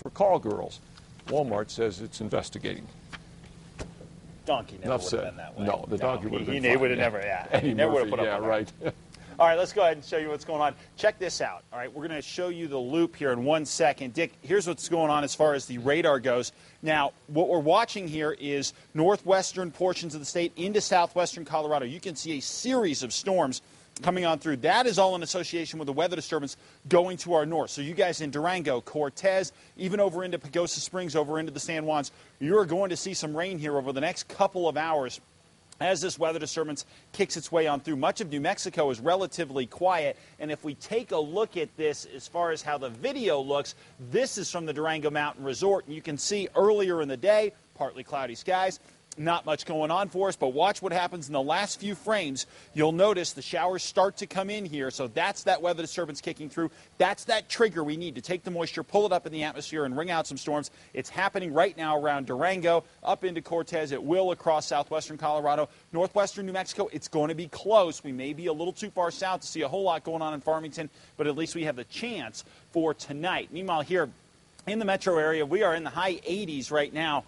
for call girls. Walmart says it's investigating. Donkey never would have been that way. No, the donkey would have been fine. He would have never, Eddie never would have Murphy, put up yeah, with that. right. All right, let's go ahead and show you what's going on. Check this out. All right, we're going to show you the loop here in 1 second. Dick, here's what's going on as far as the radar goes. Now, what we're watching here is northwestern portions of the state into southwestern Colorado. You can see a series of storms coming on through. That is all in association with the weather disturbance going to our north. So you guys in Durango, Cortez, even over into Pagosa Springs, over into the San Juans, you're going to see some rain here over the next couple of hours as this weather disturbance kicks its way on through. Much of New Mexico is relatively quiet, and if we take a look at this as far as how the video looks, this is from the Durango Mountain Resort, and you can see earlier in the day, partly cloudy skies. Not much going on for us, but watch what happens in the last few frames. You'll notice the showers start to come in here, so that's that weather disturbance kicking through. That's that trigger we need to take the moisture, pull it up in the atmosphere, and wring out some storms. It's happening right now around Durango, up into Cortez. It will across southwestern Colorado, northwestern New Mexico. It's going to be close. We may be a little too far south to see a whole lot going on in Farmington, but at least we have the chance for tonight. Meanwhile, here in the metro area, we are in the high 80s right now,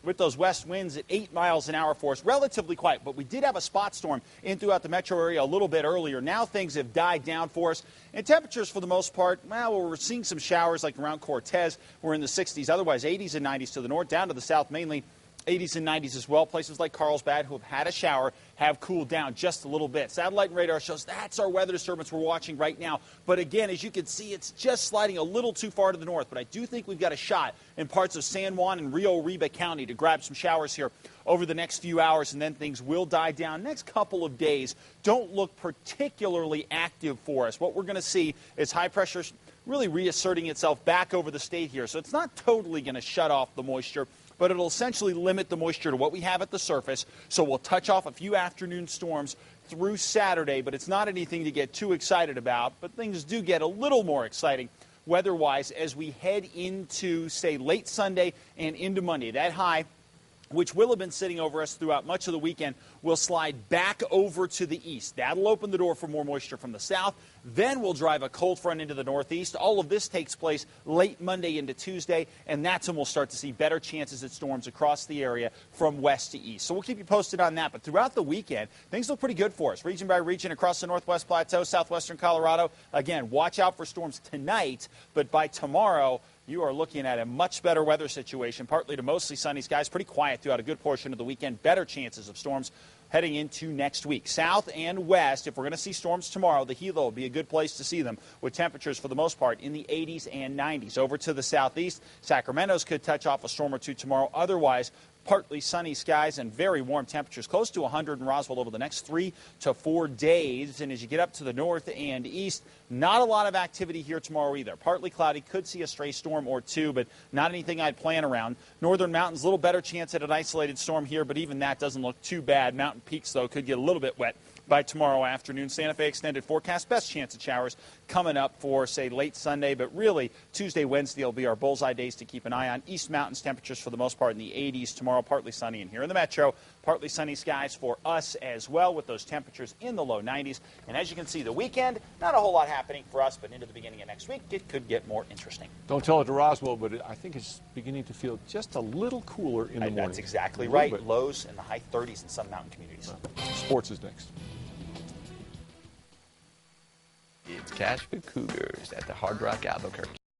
with those west winds at 8 miles an hour for us. Relatively quiet, but we did have a spot storm in throughout the metro area a little bit earlier. Now things have died down for us. And temperatures for the most part, well, we're seeing some showers like around Cortez. We're in the 60s. Otherwise, 80s and 90s to the north, down to the south mainly. 80s and 90s as well. Places like Carlsbad, who have had a shower, have cooled down just a little bit. Satellite and radar shows that's our weather disturbance we're watching right now. But again, as you can see, it's just sliding a little too far to the north. But I do think we've got a shot in parts of San Juan and Rio Arriba County to grab some showers here over the next few hours, and then things will die down. Next couple of days don't look particularly active for us. What we're going to see is high pressure really reasserting itself back over the state here. So it's not totally going to shut off the moisture, but it'll essentially limit the moisture to what we have at the surface. So we'll touch off a few afternoon storms through Saturday, but it's not anything to get too excited about. But things do get a little more exciting weather-wise as we head into, say, late Sunday and into Monday. That high, which will have been sitting over us throughout much of the weekend, will slide back over to the east. That'll open the door for more moisture from the south. Then we'll drive a cold front into the northeast. All of this takes place late Monday into Tuesday, and that's when we'll start to see better chances at storms across the area from west to east. So we'll keep you posted on that. But throughout the weekend, things look pretty good for us. Region by region across the Northwest Plateau, southwestern Colorado. Again, watch out for storms tonight, but by tomorrow, you are looking at a much better weather situation, partly to mostly sunny skies, pretty quiet throughout a good portion of the weekend, better chances of storms heading into next week. South and west, if we're going to see storms tomorrow, the Gila will be a good place to see them with temperatures for the most part in the 80s and 90s. Over to the southeast, Sacramento's could touch off a storm or two tomorrow. Otherwise, partly sunny skies and very warm temperatures, close to 100 in Roswell over the next 3 to 4 days. And as you get up to the north and east, not a lot of activity here tomorrow either. Partly cloudy, could see a stray storm or two, but not anything I'd plan around. Northern Mountains, a little better chance at an isolated storm here, but even that doesn't look too bad. Mountain Peaks, though, could get a little bit wet by tomorrow afternoon. Santa Fe extended forecast, best chance of showers coming up for, say, late Sunday, but really Tuesday, Wednesday will be our bullseye days to keep an eye on. East Mountains temperatures for the most part in the 80s tomorrow, partly sunny. And here in the metro, partly sunny skies for us as well with those temperatures in the low 90s. And as you can see, the weekend, not a whole lot happening for us, but into the beginning of next week, it could get more interesting. Don't tell it to Roswell, but I think it's beginning to feel just a little cooler in the morning. That's exactly right. Lows in the high 30s in some mountain communities. Sports is next. It's Cash for Cougars at the Hard Rock Albuquerque.